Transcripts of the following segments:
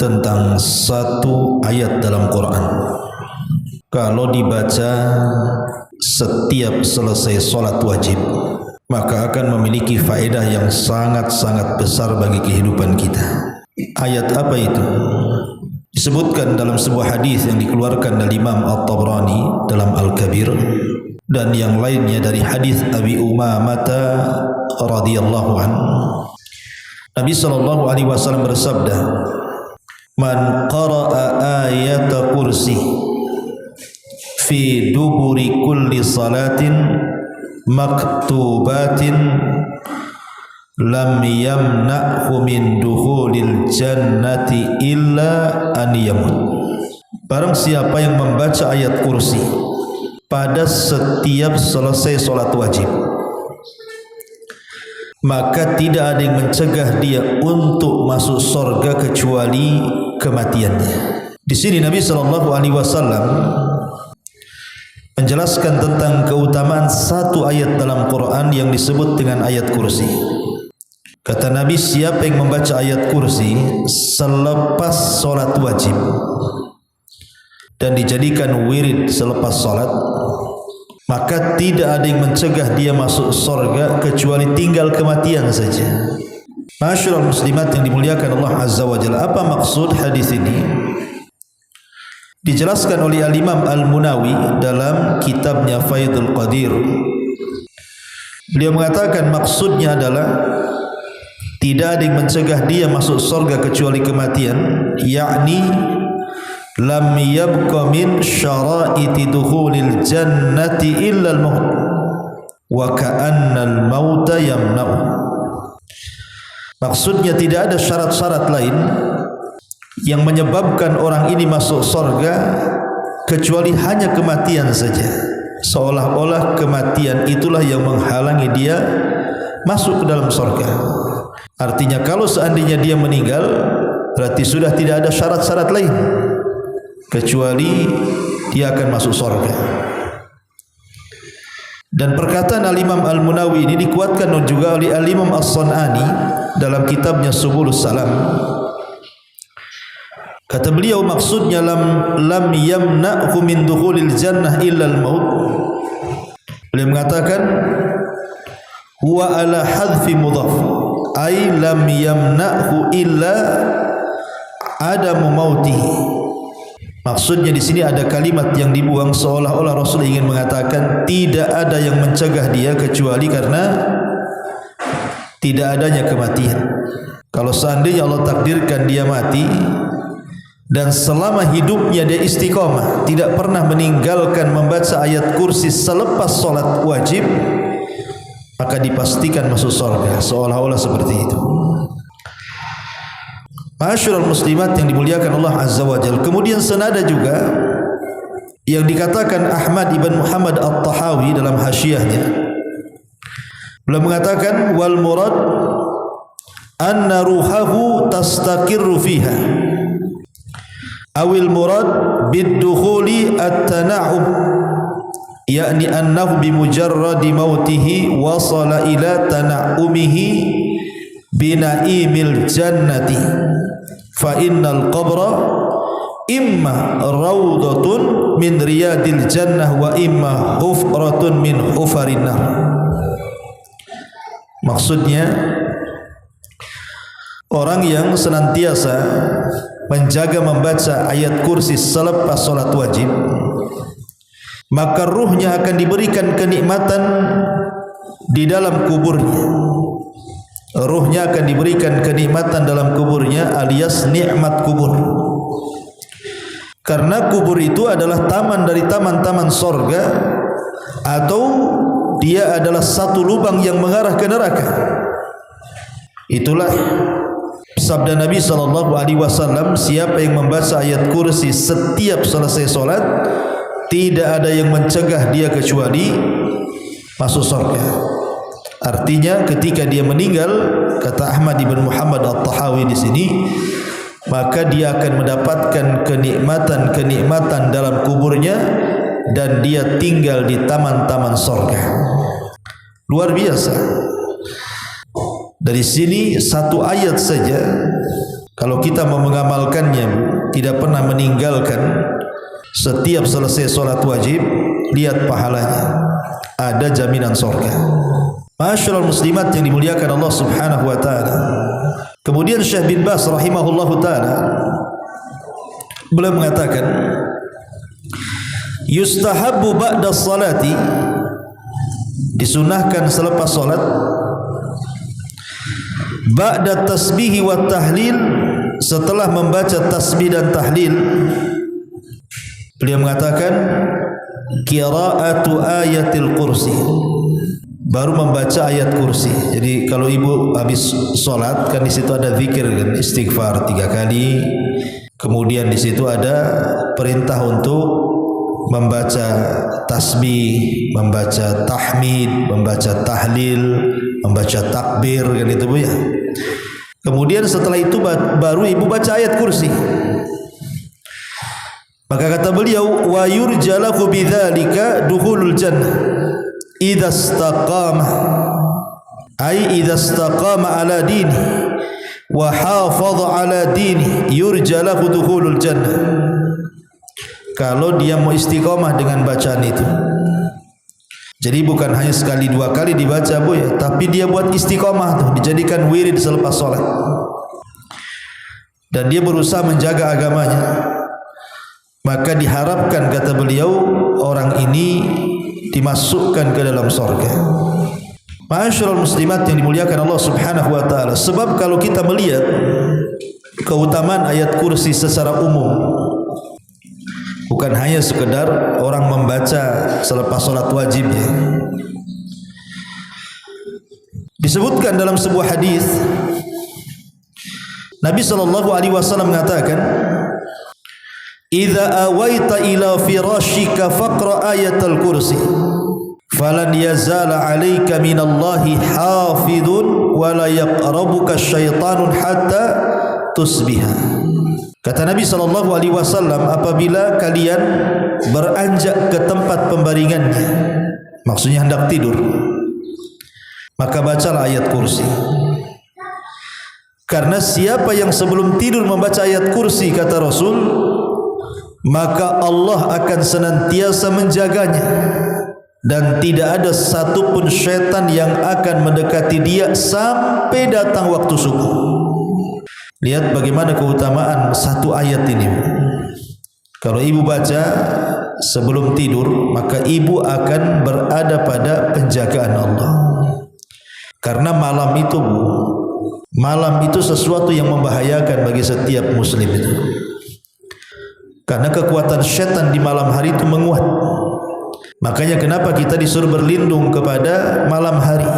Tentang satu ayat dalam Quran, kalau dibaca setiap selesai solat wajib, maka akan memiliki faedah yang sangat-sangat besar bagi kehidupan kita. Ayat apa itu? Disebutkan dalam sebuah hadis yang dikeluarkan dari Imam At-Tabrani dalam Al-Kabir, dan yang lainnya dari hadis Abi Umamah radhiyallahu anhu. Nabi SAW bersabda, "Man qara'a ayata kursi fi duburi kulli salatin maktubatin lam yamna'hu min dukhulil jannati illa an yamut." Barang siapa yang membaca ayat kursi pada setiap selesai solat wajib, maka tidak ada yang mencegah dia untuk masuk surga kecuali kematiannya. Di sini Nabi SAW menjelaskan tentang keutamaan satu ayat dalam Quran yang disebut dengan ayat kursi. Kata Nabi, siapa yang membaca ayat kursi selepas solat wajib dan dijadikan wirid selepas solat, maka tidak ada yang mencegah dia masuk surga kecuali tinggal kematian saja. Masyaallah muslimat yang dimuliakan Allah Azza wa Jalla, apa maksud hadis ini? Dijelaskan oleh Al-Imam Al-Munawi dalam kitabnya Faidul Qadir. Beliau mengatakan maksudnya adalah tidak ada yang mencegah dia masuk surga kecuali kematian, yakni lam yabqa min syara'iti dukhulil jannati illa al-maut wa ka'anna al-mauta yamna'u. Maksudnya tidak ada syarat-syarat lain yang menyebabkan orang ini masuk surga kecuali hanya kematian saja. Seolah-olah kematian itulah yang menghalangi dia masuk ke dalam surga. Artinya kalau seandainya dia meninggal, berarti sudah tidak ada syarat-syarat lain kecuali dia akan masuk surga. Dan perkataan Al-Imam Al-Munawi ini dikuatkan juga oleh Al-Imam As-San'ani dalam kitabnya Subulus Salam. Kata beliau, maksudnya lam yamna'hu min dukhulil jannah illa al-maut. Beliau mengatakan huwa ala hadfi mudhaf, ay lam yamna'hu illa adamu mautihi. Maksudnya di sini ada kalimat yang dibuang seolah-olah Rasul ingin mengatakan tidak ada yang mencegah dia kecuali karena tidak adanya kematian. Kalau seandainya Allah takdirkan dia mati dan selama hidupnya dia istiqamah, tidak pernah meninggalkan membaca ayat kursi selepas solat wajib, maka dipastikan masuk surga, seolah-olah seperti itu. Masyaallah muslimat yang dimuliakan Allah Azza wa Jalla. Kemudian senada juga yang dikatakan Ahmad ibn Muhammad At-Tahawi dalam hasyiahnya. Beliau mengatakan wal murad anna ruhahu tastaqirru fiha. Awil murad bid-dukhuli at-tana'um, yakni annahu bimujarradi mautihi wasala ila tana'umihi bina'imil jannati. Fa innal qabra imma rawdatun min riyadil jannah wa imma hufratun min hufarin nar. Maksudnya orang yang senantiasa menjaga membaca ayat kursi selepas solat wajib, maka ruhnya akan diberikan kenikmatan di dalam kuburnya. Ruhnya akan diberikan kenikmatan dalam kuburnya, alias nikmat kubur. Karena kubur itu adalah taman dari taman-taman sorga, atau dia adalah satu lubang yang mengarah ke neraka. Itulah sabda Nabi SAW, siapa yang membaca ayat kursi setiap selesai solat, tidak ada yang mencegah dia kecuali masuk surga. Artinya ketika dia meninggal, kata Ahmad ibn Muhammad At-Tahawi di sini, maka dia akan mendapatkan kenikmatan-kenikmatan dalam kuburnya dan dia tinggal di taman-taman surga. Luar biasa. Dari sini satu ayat saja, kalau kita mau mengamalkannya, tidak pernah meninggalkan, setiap selesai solat wajib, lihat pahalanya, ada jaminan surga. Ma'asyiral muslimat yang dimuliakan Allah Subhanahu wa taala. Kemudian Syekh bin Baz rahimahullahu taala beliau mengatakan, yustahabbu ba'da salati, disunahkan selepas salat, ba'da tasbih wa tahlil, setelah membaca tasbih dan tahlil, beliau mengatakan qira'atu ayatil kursi, baru membaca ayat kursi. Jadi kalau ibu habis sholat, kan di situ ada zikir kan, istighfar 3 kali. Kemudian di situ ada perintah untuk membaca tasbih, membaca tahmid, membaca tahlil, membaca takbir, kan itu Bu ya. Kemudian setelah itu baru ibu baca ayat kursi. Maka kata beliau, wa yurjalahu bidzalika dukhulul jannah idza istaqama, ay idza istaqama ala dini wa hafadha ala dini yurjalahu dukhulul jannah. Kalau dia mau istiqamah dengan bacaan itu, jadi bukan hanya sekali 2 kali dibaca Bu ya, tapi dia buat istiqamah tuh, dijadikan wirid selepas sholat, dan dia berusaha menjaga agamanya, maka diharapkan, kata beliau, orang ini dimasukkan ke dalam surga. Ma'asyiral muslimat yang dimuliakan Allah Subhanahu wa taala. Sebab kalau kita melihat keutamaan ayat kursi secara umum, bukan hanya sekedar orang membaca selepas salat wajib ya. Disebutkan dalam sebuah hadis, Nabi sallallahu alaihi wasallam mengatakan, idza awaita ila firashika faqra ayatal kursi falan yazala alayka minallahi hafidun wa la yaqrabuka syaitanun hatta tusbiha. Kata Nabi sallallahu alaihi wasallam, apabila kalian beranjak ke tempat pembaringannya, maksudnya hendak tidur, maka bacalah ayat kursi. Karena siapa yang sebelum tidur membaca ayat kursi, kata Rasul, maka Allah akan senantiasa menjaganya dan tidak ada satupun syaitan yang akan mendekati dia sampai datang waktu subuh. Lihat bagaimana keutamaan satu ayat ini. Kalau ibu baca sebelum tidur, maka ibu akan berada pada penjagaan Allah. Karena malam itu Bu, malam itu sesuatu yang membahayakan bagi setiap muslim itu. Karena kekuatan syaitan di malam hari itu menguat. Makanya kenapa kita disuruh berlindung kepada malam hari.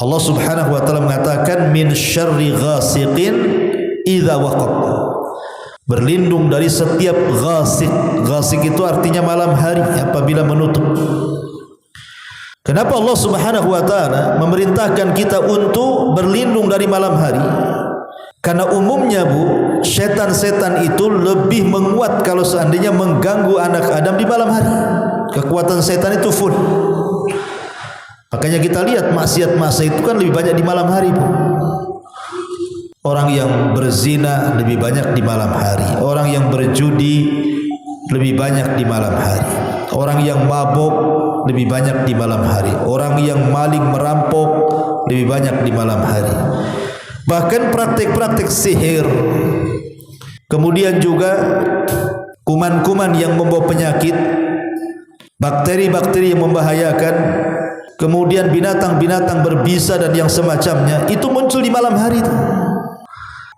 Allah Subhanahu wa taala mengatakan min syarri ghasiqin idza waqab. Berlindung dari setiap ghasiq. Ghasiq itu artinya malam hari apabila menutup. Kenapa Allah Subhanahu wa taala memerintahkan kita untuk berlindung dari malam hari? Karena umumnya Bu, setan-setan itu lebih menguat kalau seandainya mengganggu anak Adam di malam hari. Kekuatan setan itu full. Makanya kita lihat maksiat-maksiat itu kan lebih banyak di malam hari Bu. Orang yang berzina lebih banyak di malam hari. Orang yang berjudi lebih banyak di malam hari. Orang yang mabuk lebih banyak di malam hari. Orang yang maling merampok lebih banyak di malam hari. Bahkan praktik-praktik sihir, kemudian juga kuman-kuman yang membawa penyakit, bakteri-bakteri yang membahayakan, kemudian binatang-binatang berbisa dan yang semacamnya, itu muncul di malam hari itu.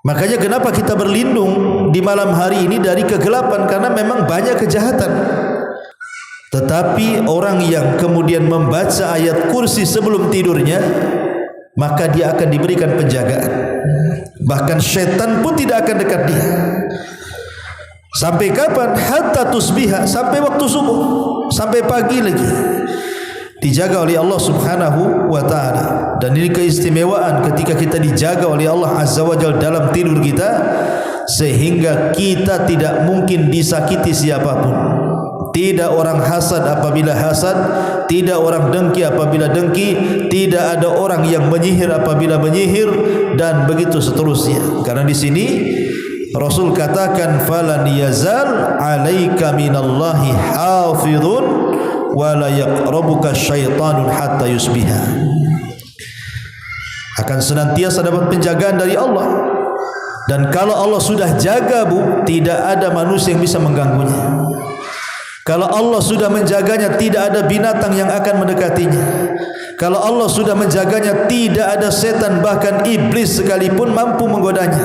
Makanya kenapa kita berlindung di malam hari ini dari kegelapan, karena memang banyak kejahatan. Tetapi orang yang kemudian membaca ayat kursi sebelum tidurnya, maka dia akan diberikan penjagaan. Bahkan syaitan pun tidak akan dekat dia. Sampai kapan? Hatta tusbiha, sampai waktu subuh, sampai pagi lagi. Dijaga oleh Allah Subhanahu wa taala. Dan ini keistimewaan ketika kita dijaga oleh Allah Azza wa Jalla dalam tidur kita, sehingga kita tidak mungkin disakiti siapapun. Tidak orang hasad apabila hasad, tidak orang dengki apabila dengki, tidak ada orang yang menyihir apabila menyihir, dan begitu seterusnya. Karena di sini Rasul katakan falan yazal 'alaika minallahi hafizun wa la yaqrabuka syaitanun hatta yusbiha. Akan senantiasa dapat penjagaan dari Allah, dan kalau Allah sudah jaga tidak ada manusia yang bisa mengganggunya. Kalau Allah sudah menjaganya, tidak ada binatang yang akan mendekatinya. Kalau Allah sudah menjaganya, tidak ada setan, bahkan iblis sekalipun mampu menggodanya.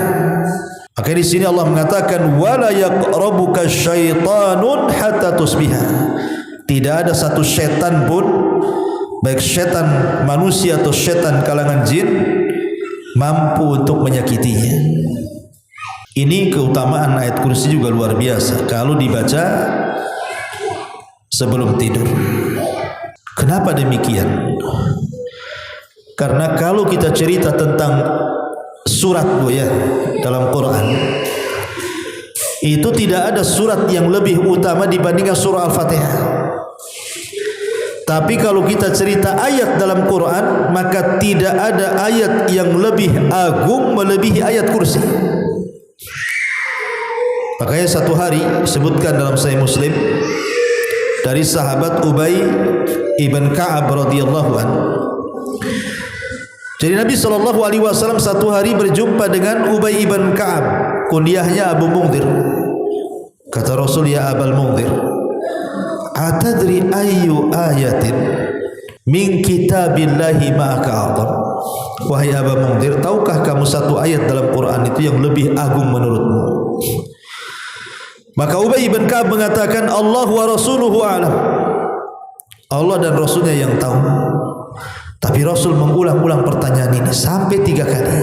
Maka di sini Allah mengatakan wala yaqrabuka syaitanun hatta tusbiha. Tidak ada satu setan pun, baik setan manusia atau setan kalangan jin, mampu untuk menyakitinya. Ini keutamaan ayat kursi juga luar biasa kalau dibaca sebelum tidur. Kenapa demikian? Karena kalau kita cerita tentang surat dalam Quran, itu tidak ada surat yang lebih utama dibandingkan surah Al-Fatihah. Tapi kalau kita cerita ayat dalam Quran, maka tidak ada ayat yang lebih agung melebihi ayat kursi. Makanya satu hari disebutkan dalam Sahih Muslim dari sahabat Ubay ibn Ka'ab radhiyallahu anhu. Jadi Nabi SAW satu hari berjumpa dengan Ubay ibn Ka'ab, kunyahnya Abu Mundhir. Kata Rasul, ya Abul Mundhir, atadri ayyu ayatin min kitabillahi ma'aka a'zam? Wahai Abu Mundhir, tahukah kamu satu ayat dalam Quran itu yang lebih agung menurutmu? Maka Ubay ibn Ka'ab mengatakan, Allah wa rasuluhu a'lam. Allah dan Rasulnya yang tahu. Tapi Rasul mengulang-ulang pertanyaan ini sampai 3 kali.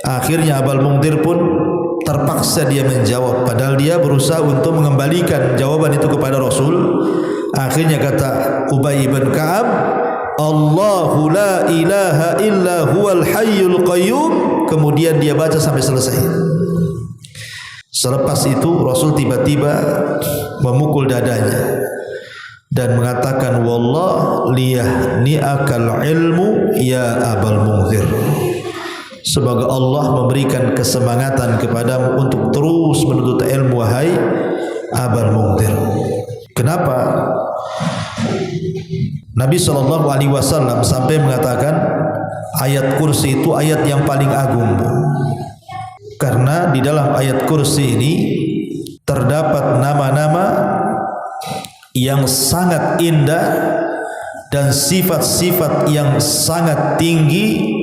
Akhirnya Abul Mundhir pun terpaksa dia menjawab, padahal dia berusaha untuk mengembalikan jawaban itu kepada Rasul. Akhirnya kata Ubay ibn Ka'ab, Allahu la ilaha illa huwal hayyul qayyum. Kemudian dia baca sampai selesai. Selepas itu Rasul tiba-tiba memukul dadanya dan mengatakan, wallah liyahni'akal ilmu ya Abul Mundhir. Semoga Allah memberikan kesemangatan kepadamu untuk terus menuntut ilmu, wahai Abul Mundhir. Kenapa Nabi SAW sampai mengatakan ayat kursi itu ayat yang paling agung? Karena di dalam ayat kursi ini terdapat nama-nama yang sangat indah dan sifat-sifat yang sangat tinggi,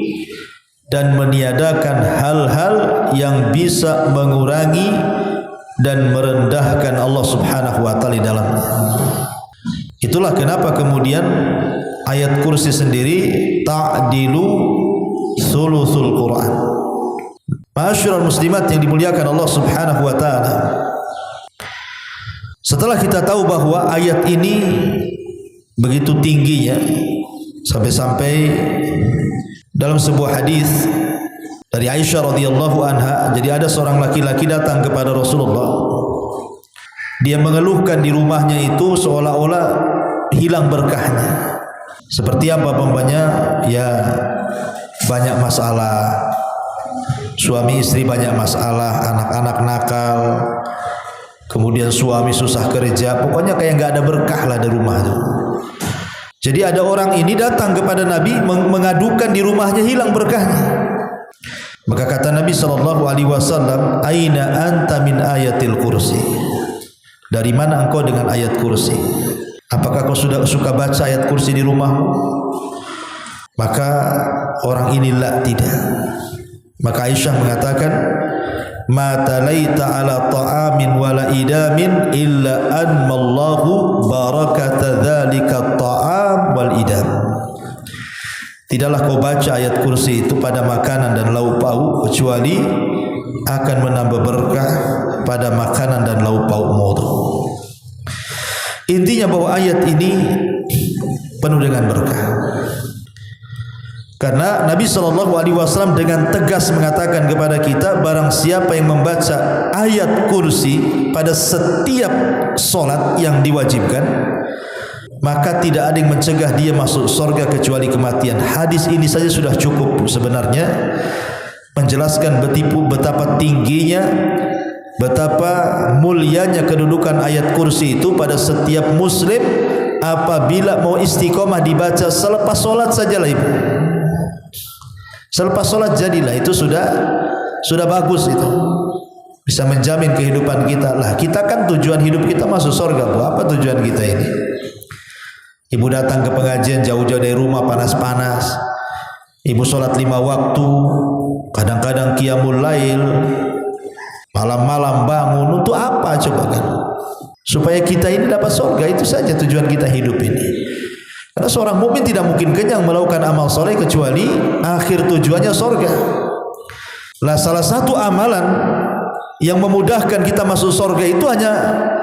dan meniadakan hal-hal yang bisa mengurangi dan merendahkan Allah Subhanahu wa taala di dalamnya. Itulah kenapa kemudian ayat kursi sendiri ta'dilu thuluthul Quran. Ma'asyiral muslimat yang dimuliakan Allah Subhanahu wa taala, setelah kita tahu bahwa ayat ini begitu tingginya, sampai-sampai dalam sebuah hadis dari Aisyah radhiyallahu anha, jadi ada seorang laki-laki datang kepada Rasulullah. Dia mengeluhkan di rumahnya itu seolah-olah hilang berkahnya. Seperti apa umpamanya? Ya, banyak masalah. Suami istri banyak masalah, anak-anak nakal, kemudian suami susah kerja, pokoknya kayak nggak ada berkah lah di rumah itu. Jadi ada orang ini datang kepada Nabi mengadukan di rumahnya hilang berkahnya. Maka kata Nabi SAW, Aina anta min ayatil kursi? Dari mana engkau dengan ayat kursi? Apakah kau sudah suka baca ayat kursi di rumahmu? Maka orang inilah tidak. Maka Aisyah mengatakan, ma talaita ala ta'amin wala idamin illa anmallahu barakata dzalika ta'am wal idam. Tidaklah kau baca ayat kursi itu pada makanan dan lauk pauk, kecuali akan menambah berkah pada makanan dan lauk paukmu. Intinya bahwa ayat ini penuh dengan berkah. Karena Nabi SAW dengan tegas mengatakan kepada kita, barang siapa yang membaca ayat kursi pada setiap solat yang diwajibkan, maka tidak ada yang mencegah dia masuk surga kecuali kematian. Hadis ini saja sudah cukup sebenarnya menjelaskan betapa tingginya, betapa mulianya kedudukan ayat kursi itu pada setiap muslim apabila mau istiqomah dibaca selepas solat sajalah ibu. Selepas solat jadilah, itu sudah bagus itu. Bisa menjamin kehidupan kita. Lah kita kan tujuan hidup kita masuk surga. Apa tujuan kita ini? Ibu datang ke pengajian jauh-jauh dari rumah, panas-panas. Ibu sholat 5 waktu, kadang-kadang qiyamul lail, malam-malam bangun. Untuk apa coba kan? Supaya kita ini dapat surga. Itu saja tujuan kita hidup ini. Karena seorang mukmin tidak mungkin kenyang melakukan amal soleh kecuali akhir tujuannya surga. Lah salah satu amalan yang memudahkan kita masuk surga itu hanya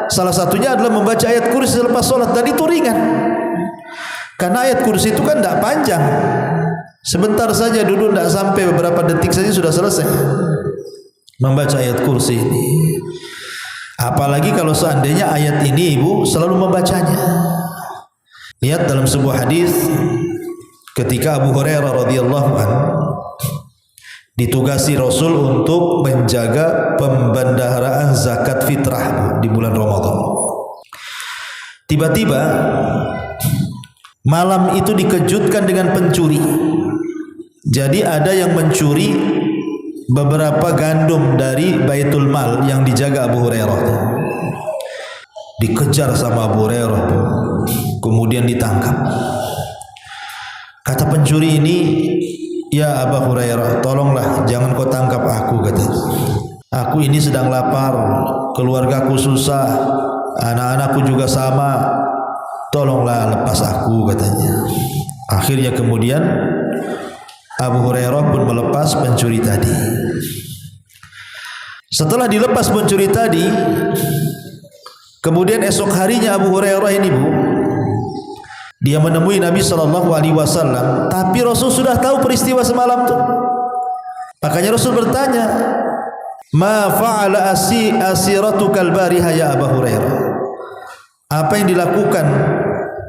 salah satunya adalah membaca ayat kursi selepas sholat, dan itu ringan. Karena ayat kursi itu kan tidak panjang, sebentar saja duduk, tidak sampai beberapa detik saja sudah selesai membaca ayat kursi ini. Apalagi kalau seandainya ayat ini ibu selalu membacanya. Lihat dalam sebuah hadis ketika Abu Hurairah radhiyallahu anhu ditugasi Rasul untuk menjaga pembendaharaan zakat fitrah di bulan Ramadan. Tiba-tiba malam itu dikejutkan dengan pencuri. Jadi ada yang mencuri beberapa gandum dari Baitul Mal yang dijaga Abu Hurairah. Dikejar sama Abu Hurairah, kemudian ditangkap. Kata pencuri ini, "Ya Abu Hurairah, tolonglah jangan kau tangkap aku," katanya. "Aku ini sedang lapar, keluargaku susah, anak-anakku juga sama. Tolonglah lepas aku," katanya. Akhirnya kemudian Abu Hurairah pun melepas pencuri tadi. Setelah dilepas pencuri tadi, kemudian esok harinya Abu Hurairah ini bu, dia menemui Nabi SAW, tapi Rasul sudah tahu peristiwa semalam itu. Makanya Rasul bertanya, "Ma fa'ala asiratukal bariha ya Abu Hurairah?" Apa yang dilakukan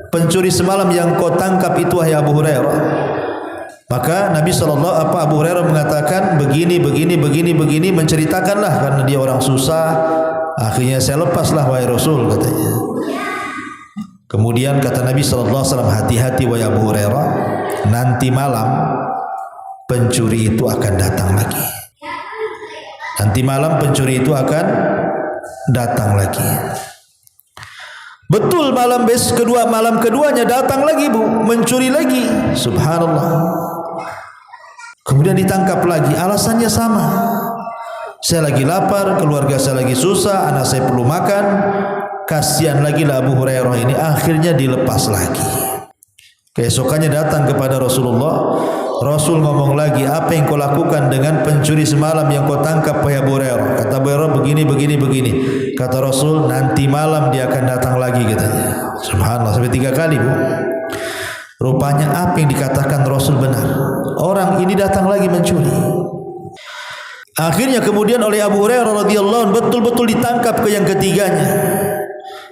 pencuri semalam yang kau tangkap itu wahai Abu Hurairah? Maka Nabi Abu Hurairah mengatakan begini, menceritakanlah karena dia orang susah. Akhirnya saya lepaslah wahai Rasul, katanya. Kemudian kata Nabi SAW, "Hati-hati wahai Abu Hurairah, nanti malam pencuri itu akan datang lagi. Nanti malam pencuri itu akan datang lagi." Betul, malam keduanya datang lagi bu, mencuri lagi. Subhanallah. Kemudian ditangkap lagi, alasannya sama. "Saya lagi lapar, keluarga saya lagi susah, anak saya perlu makan." Kasihan lagi lah Abu Hurairah ini. Akhirnya dilepas lagi. Keesokannya datang kepada Rasulullah. Rasul ngomong lagi, "Apa yang kau lakukan dengan pencuri semalam yang kau tangkap wahai Abu Hurairah?" Kata Abu Hurairah, begini. Kata Rasul, "Nanti malam dia akan datang lagi," katanya. Subhanallah, sampai 3 kali bu. Rupanya apa yang dikatakan Rasul benar. Orang ini datang lagi mencuri. Akhirnya kemudian oleh Abu Hurairah radhiyallahu anhu betul-betul ditangkap ke yang ketiganya.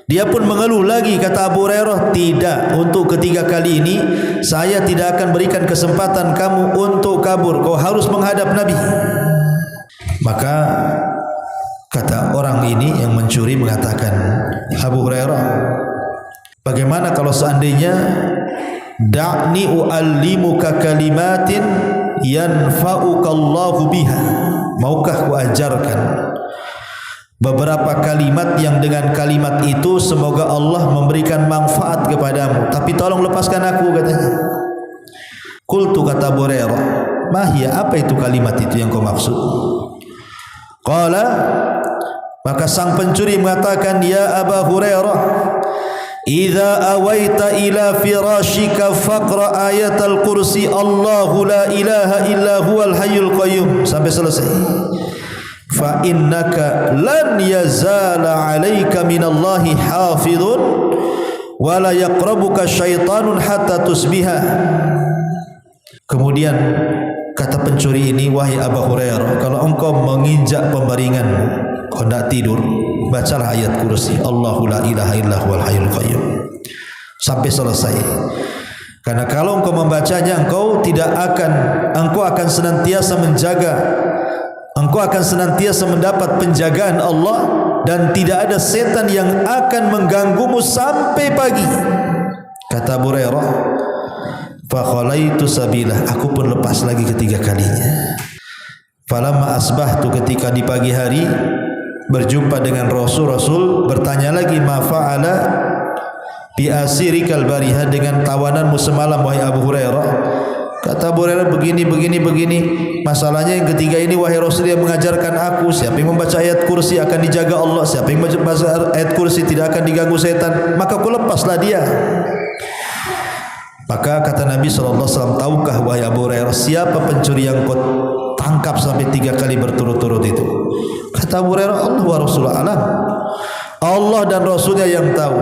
Dia pun mengeluh lagi, kata Abu Hurairah, "Tidak, untuk ketiga kali ini saya tidak akan berikan kesempatan kamu untuk kabur. Kau harus menghadap Nabi." Maka kata orang ini yang mencuri mengatakan, "Abu Hurairah, bagaimana kalau seandainya da'ni u'allimuka kalimatin yanfa'uka Allahu biha?" Maukah ku ajarkan beberapa kalimat yang dengan kalimat itu semoga Allah memberikan manfaat kepadamu, tapi tolong lepaskan aku, katanya. Qultu, kata Abu Hurairah, "Mahya, apa itu kalimat itu yang kau maksud?" Qala, maka sang pencuri mengatakan, "Ya Abu Hurairah, idza awaita ila firashika faqra ayatal kursi Allahu la ilaha illa huwal hayyul qayyum," sampai selesai. "Fa innaka lan yazala 'alaika minallahi hafizun wa la yaqrabuka syaitanun hatta tusbiha." Kemudian kata pencuri ini, wahai Abu Hurairah, kalau engkau menginjak pembaringan, hendak tidur, bacalah ayat kursi, Allahu la ilaha illa huwal hayyul qayyum, sampai selesai. Karena kalau engkau membacanya, engkau akan senantiasa menjaga, engkau akan senantiasa mendapat penjagaan Allah, dan tidak ada setan yang akan mengganggumu sampai pagi. Kata Abu Hurairah, fa khalaitu sabilah, aku pun lepas lagi ketiga kalinya. Falamma asbahtu, ketika di pagi hari berjumpa dengan Rasul bertanya lagi, ma fa'ala bi asirikal bariha, dengan tawananmu semalam wahai Abu Hurairah. Kata Abu Hurairah, begini. Masalahnya yang ketiga ini, wahai Rasul, yang mengajarkan aku, siapa yang membaca ayat kursi akan dijaga Allah, siapa yang membaca ayat kursi tidak akan diganggu setan, maka aku lepaslah dia. Maka kata Nabi SAW, tahukah wahai Abu Hurairah, siapa pencuri yang kau tangkap sampai 3 kali berturut-turut itu? Kata Abu Hurairah, Allah wa Rasulullah alam, Allah dan Rasulnya yang tahu.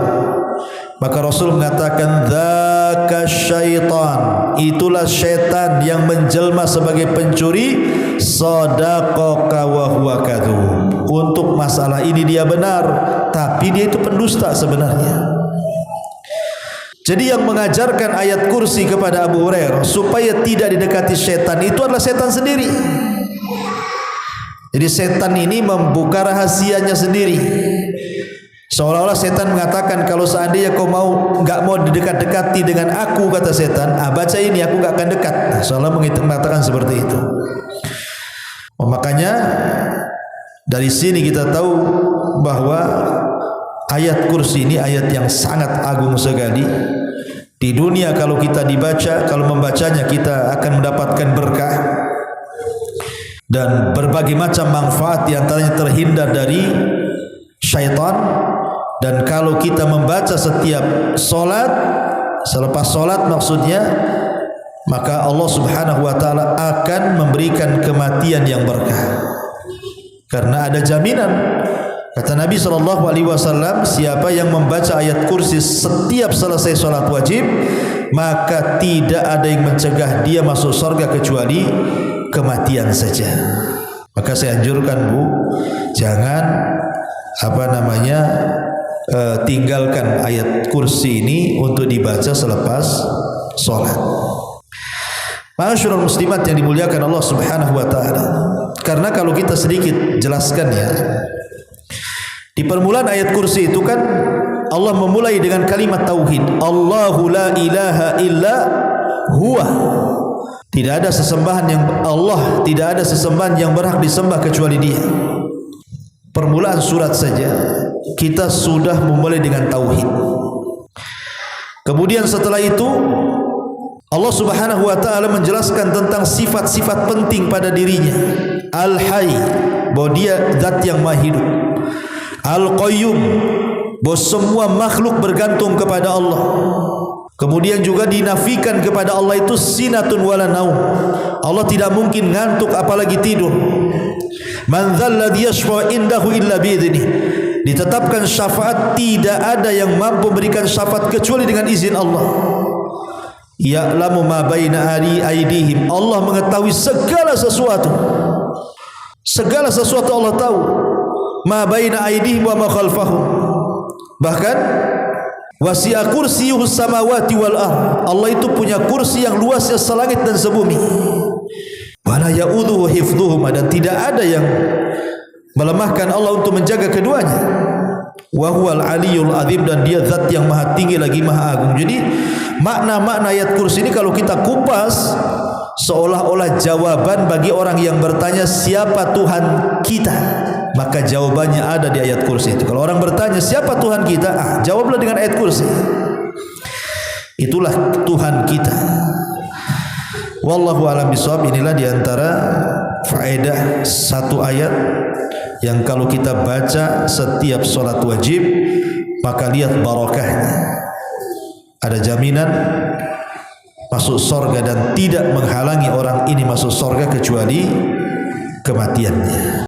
Maka Rasul mengatakan, dzaka syaitan, itulah syaitan yang menjelma sebagai pencuri, sadaqaka wa huwa kadzub. Untuk masalah ini dia benar, tapi dia itu pendusta sebenarnya. Jadi yang mengajarkan ayat kursi kepada Abu Hurairah supaya tidak didekati syaitan itu adalah syaitan sendiri. Jadi setan ini membuka rahasianya sendiri. Seolah-olah setan mengatakan, kalau seandainya kau enggak mau didekat-dekati dengan aku, kata setan, baca ini, aku enggak akan dekat. Seolah mengatakan seperti itu. Makanya dari sini kita tahu bahwa ayat kursi ini ayat yang sangat agung sekali. Di dunia kalau kita dibaca, kalau membacanya kita akan mendapatkan berkah dan berbagai macam manfaat, di antaranya terhindar dari syaitan. Dan kalau kita membaca setiap solat, selepas solat maksudnya, maka Allah Subhanahu wa ta'ala akan memberikan kematian yang berkah. Karena ada jaminan. Kata Nabi SAW, siapa yang membaca ayat kursi setiap selesai solat wajib, maka tidak ada yang mencegah dia masuk surga kecuali kematian saja. Maka saya anjurkan, Bu, jangan tinggalkan ayat kursi ini untuk dibaca selepas solat. Ma'asyiral muslimat yang dimuliakan Allah Subhanahu wa ta'ala, karena kalau kita sedikit jelaskan ya, di permulaan ayat kursi itu kan Allah memulai dengan kalimat tauhid, Allahu la ilaha illa huwa, tidak ada sesembahan yang Allah, tidak ada sesembahan yang berhak disembah kecuali Dia. Permulaan surat saja kita sudah memulai dengan tauhid. Kemudian setelah itu Allah Subhanahu wa ta'ala menjelaskan tentang sifat-sifat penting pada dirinya. Al-Hayy, bahwa dia zat yang maha hidup. Al-Qayyum, bahwa semua makhluk bergantung kepada Allah. Kemudian juga dinafikan kepada Allah itu sinatun wala naum, Allah tidak mungkin ngantuk apalagi tidur. Man dzalladzi yashfa'u indahu illa bi'idznih, ditetapkan syafaat tidak ada yang mampu memberikan syafaat kecuali dengan izin Allah. Ya'lamu ma baina aydihim, Allah mengetahui segala sesuatu. Segala sesuatu Allah tahu. Ma baina aydihim wa ma khalfahum. Bahkan wasi'a kursiyyuhus samawati wal ardh, Allah itu punya kursi yang luasnya selangit dan sebumi. Wala ya'udhuhu hifdhuhuma, dan tidak ada yang melemahkan Allah untuk menjaga keduanya. Wa huwal aliyyul azim, dan dia zat yang maha tinggi lagi maha agung. Jadi makna-makna ayat kursi ini kalau kita kupas seolah-olah jawaban bagi orang yang bertanya siapa Tuhan kita, maka jawabannya ada di ayat kursi itu. Kalau orang bertanya siapa Tuhan kita, jawablah dengan ayat kursi. Itulah Tuhan kita. Wallahu a'lam bishawab. Inilah diantara faedah satu ayat yang kalau kita baca setiap solat wajib, maka lihat barakahnya. Ada jaminan masuk surga dan tidak menghalangi orang ini masuk surga kecuali kematiannya.